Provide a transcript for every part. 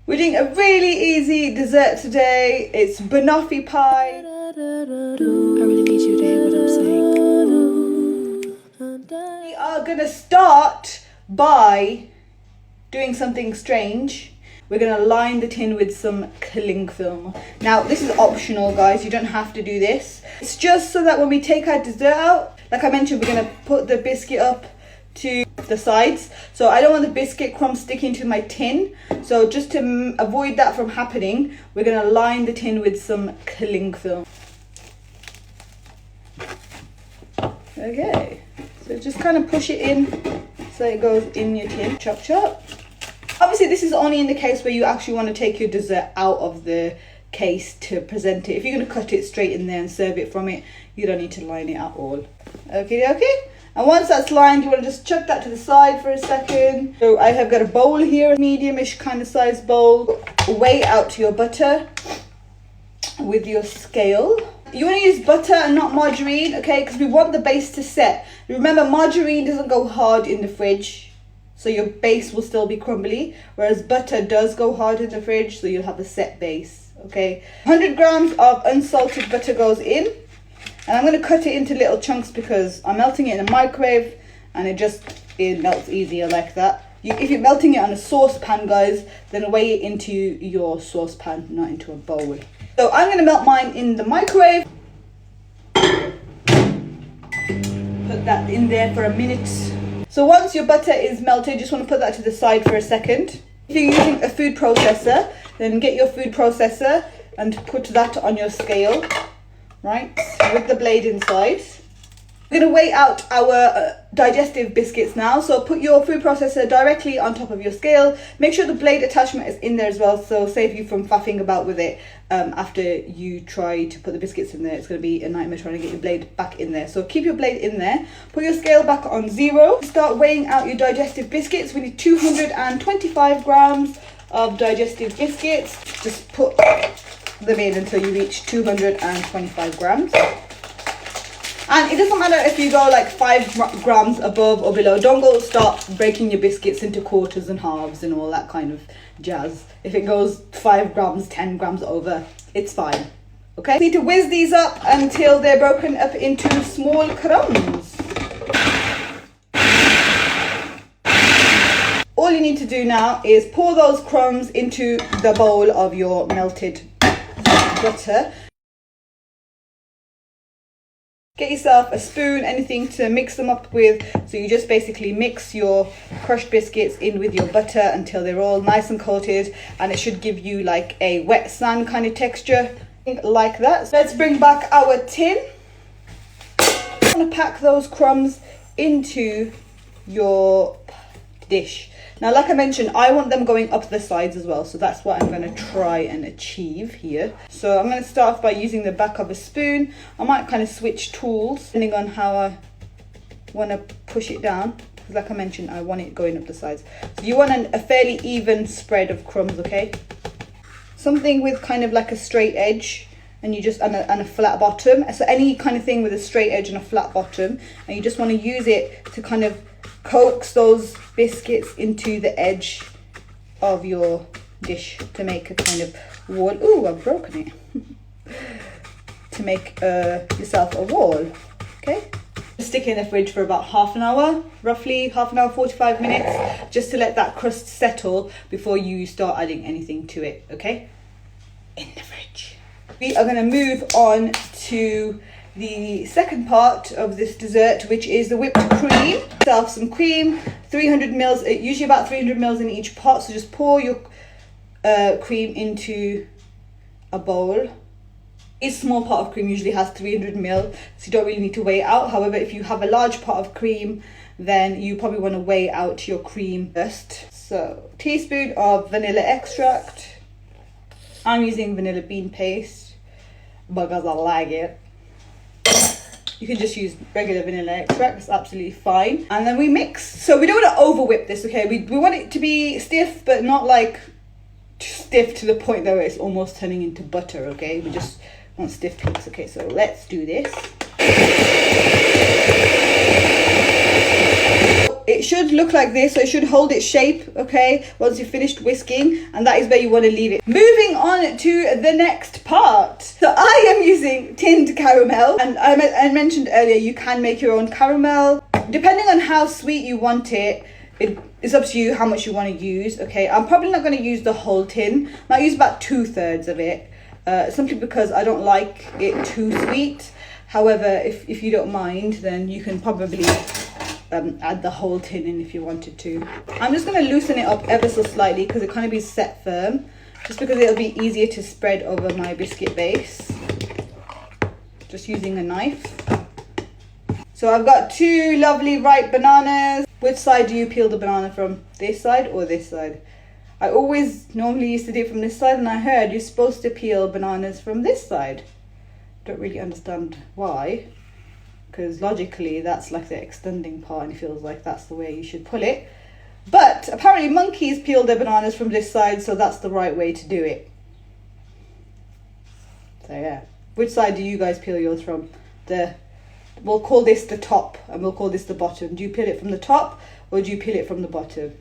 We're doing a really easy dessert today. It's banoffee pie. I really need you to hear what I'm saying. We are gonna start by doing something strange. We're gonna line the tin with some cling film. Now, this is optional, guys. You don't have to do this. It's just so that when we take our dessert out, like I mentioned, we're gonna put the biscuit up to the sides. So I don't want the biscuit crumbs sticking to my tin. So just to avoid that from happening, we're gonna line the tin with some cling film. Okay, so just kind of push it in so it goes in your tin. Chop chop. Obviously this is only in the case where you actually want to take your dessert out of the case to present it. If you're going to cut it straight in there and serve it from it, you don't need to line it at all. Okay. And once that's lined, you want to just chuck that to the side for a second. So I have got a bowl here, medium-ish kind of size bowl. Weigh out your butter with your scale. You want to use butter and not margarine, okay? Because we want the base to set. Remember, margarine doesn't go hard in the fridge, so your base will still be crumbly. Whereas butter does go hard in the fridge, so you'll have a set base, okay? 100 grams of unsalted butter goes in. And I'm going to cut it into little chunks because I'm melting it in a microwave and it melts easier like that. If you're melting it on a saucepan, guys, then weigh it into your saucepan, not into a bowl. So I'm going to melt mine in the microwave. Put that in there for a minute. So once your butter is melted, you just want to put that to the side for a second. If you're using a food processor, then get your food processor and put that on your scale. Right, with the blade inside. We're going to weigh out our digestive biscuits now. So put your food processor directly on top of your scale. Make sure the blade attachment is in there as well, so save you from faffing about with it after you try to put the biscuits in there. It's going to be a nightmare trying to get your blade back in there. So keep your blade in there. Put your scale back on 0. Start weighing out your digestive biscuits. We need 225 grams of digestive biscuits. Just put them in until you reach 225 grams. And it doesn't matter if you go like 5 grams above or below. Don't go start breaking your biscuits into quarters and halves and all that kind of jazz. If it goes 5 grams, 10 grams over, it's fine. Okay? You need to whiz these up until they're broken up into small crumbs. All you need to do now is pour those crumbs into the bowl of your melted butter. Get yourself a spoon, anything to mix them up with. So you just basically mix your crushed biscuits in with your butter until they're all nice and coated, and it should give you like a wet sand kind of texture, like that. So let's bring back our tin. I'm going to pack those crumbs into your dish. Now, like I mentioned, I want them going up the sides as well, so that's what I'm going to try and achieve here. So I'm going to start off by using the back of a spoon. I might kind of switch tools depending on how I want to push it down, because like I mentioned, I want it going up the sides. So you want a fairly even spread of crumbs, okay? Something with kind of like a straight edge, and you just and a flat bottom. So any kind of thing with a straight edge and a flat bottom, and you just want to use it to kind of coax those biscuits into the edge of your dish to make a kind of wall. Ooh, I've broken it. To make yourself a wall. Okay. Stick it in the fridge for about half an hour, roughly half an hour, 45 minutes, just to let that crust settle before you start adding anything to it. Okay. In the fridge. We are going to move on to the second part of this dessert, which is the whipped cream. Yourself some cream, 300 mils, usually about 300 mils in each pot. So just pour your cream into a bowl. Each small pot of cream usually has 300 mil, so you don't really need to weigh it out. However, if you have a large pot of cream, then you probably want to weigh out your cream first. So, teaspoon of vanilla extract. I'm using vanilla bean paste because I like it. You can just use regular vanilla extract, it's absolutely fine. And then we mix. So we don't want to over whip this, okay? We want it to be stiff, but not like stiff to the point that it's almost turning into butter, okay? We just want stiff peaks. Okay, so let's do this. So it should look like this, so it should hold its shape, okay, once you've finished whisking, and that is where you want to leave it. Moving on to the next part. So I am using tinned caramel, and I mentioned earlier you can make your own caramel. Depending on how sweet you want it, it's up to you how much you want to use, okay. I'm probably not going to use the whole tin. I might use about 2/3 of it, simply because I don't like it too sweet. However, if you don't mind, then you can probably add the whole tin in if you wanted to. I'm just going to loosen it up ever so slightly because it kind of be set firm, just because it'll be easier to spread over my biscuit base. Just using a knife. So I've got 2 lovely ripe bananas. Which side do you peel the banana from? This side or this side? I always normally used to do it from this side, and I heard you're supposed to peel bananas from this side. Don't really understand why, because logically that's like the extending part and it feels like that's the way you should pull it. But apparently monkeys peel their bananas from this side, so that's the right way to do it. So yeah, which side do you guys peel yours from? We'll call this the top and we'll call this the bottom. Do you peel it from the top or do you peel it from the bottom?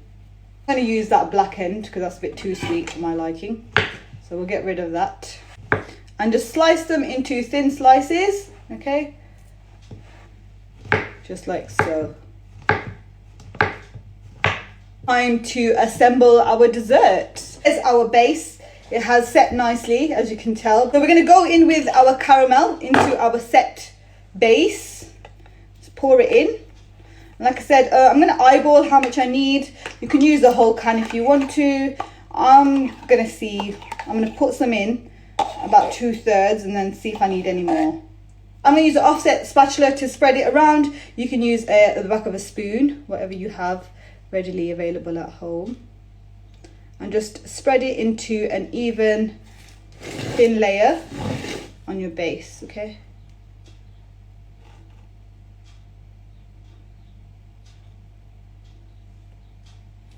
I'm going to use that black end because that's a bit too sweet for my liking. So we'll get rid of that. And just slice them into thin slices, okay? Just like so. Time to assemble our dessert. It's our base. It has set nicely, as you can tell. So we're going to go in with our caramel into our set base. Just pour it in. And like I said, I'm going to eyeball how much I need. You can use the whole can if you want to. I'm going to put some in, about 2/3, and then see if I need any more. I'm going to use an offset spatula to spread it around. You can use the back of a spoon, whatever you have readily available at home. And just spread it into an even thin layer on your base, okay?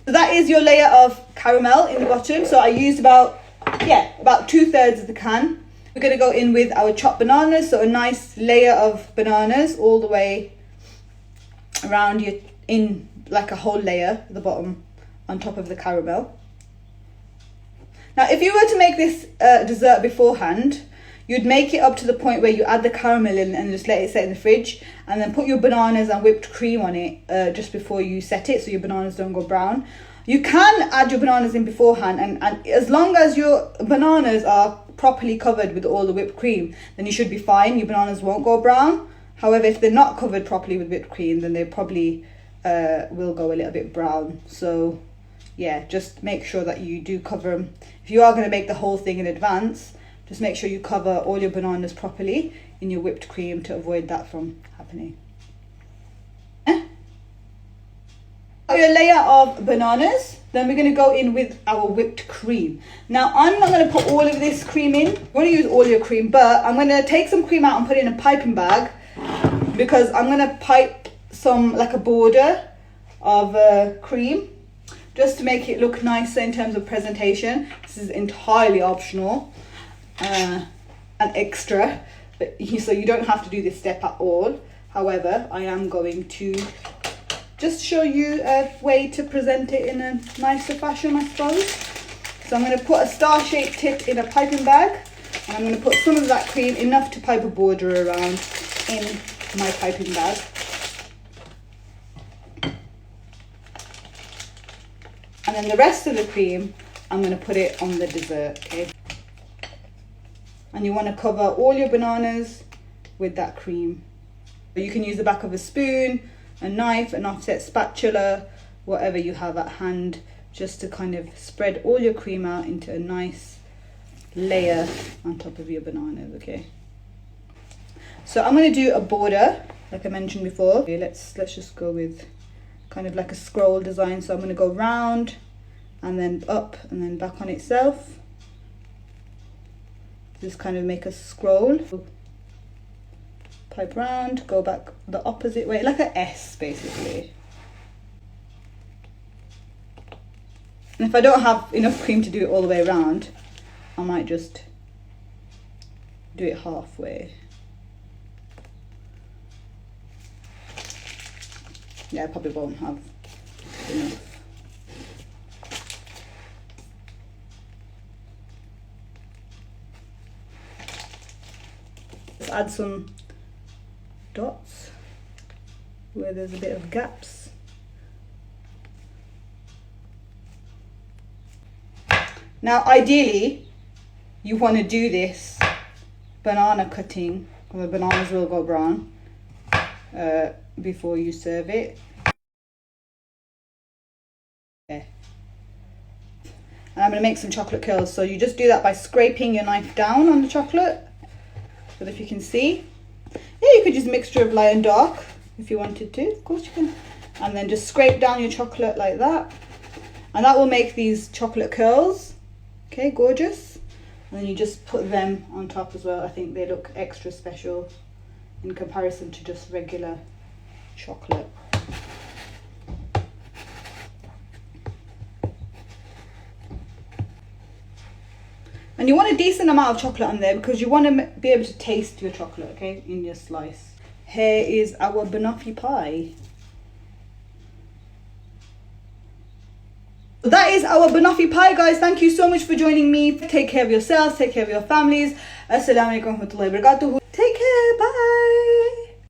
So that is your layer of caramel in the bottom. So I used about 2/3 of the can. We're going to go in with our chopped bananas, so a nice layer of bananas all the way around you, in like a whole layer at the bottom on top of the caramel. Now if you were to make this dessert beforehand, you'd make it up to the point where you add the caramel in and just let it set in the fridge, and then put your bananas and whipped cream on it just before you set it, so your bananas don't go brown. You can add your bananas in beforehand, and as long as your bananas are properly covered with all the whipped cream, then you should be fine. Your bananas won't go brown. However, if they're not covered properly with whipped cream, then they probably will go a little bit brown. So yeah, just make sure that you do cover them. If you are going to make the whole thing in advance, just make sure you cover all your bananas properly in your whipped cream to avoid that from happening. Your layer of bananas, then we're going to go in with our whipped cream. Now I'm not going to put all of this cream in. You want to use all your cream, but I'm going to take some cream out and put it in a piping bag, because I'm going to pipe some, like a border of cream, just to make it look nicer in terms of presentation. This is entirely optional and extra, but so you don't have to do this step at all. However, I am going to just show you a way to present it in a nicer fashion, I suppose. So I'm going to put a star-shaped tip in a piping bag, and I'm going to put some of that cream, enough to pipe a border around, in my piping bag. And then the rest of the cream, I'm going to put it on the dessert, okay? And you want to cover all your bananas with that cream. You can use the back of a spoon, a knife, an offset spatula, whatever you have at hand, just to kind of spread all your cream out into a nice layer on top of your bananas, okay? So I'm going to do a border, like I mentioned before. Okay, let's just go with kind of like a scroll design. So I'm going to go round and then up and then back on itself. Just kind of make a scroll. Pipe round, go back the opposite way, like an S basically. And if I don't have enough cream to do it all the way around, I might just do it halfway. Yeah, I probably won't have enough. Let's add some dots where there's a bit of gaps. Now ideally you want to do this banana cutting, because the bananas will go brown, before you serve it. Okay. And I'm going to make some chocolate curls, so you just do that by scraping your knife down on the chocolate, so that if you can see. Yeah, you could use a mixture of light and dark if you wanted to, of course you can. And then just scrape down your chocolate like that, and that will make these chocolate curls. Okay, gorgeous. And then you just put them on top as well. I think they look extra special in comparison to just regular chocolate. And you want a decent amount of chocolate on there because you want to be able to taste your chocolate, okay, in your slice. Here is our banoffee pie. That is our banoffee pie, guys. Thank you so much for joining me. Take care of yourselves, take care of your families. Assalamu alaikum wa rahmatullahi wa barakatuhu. Take care, bye.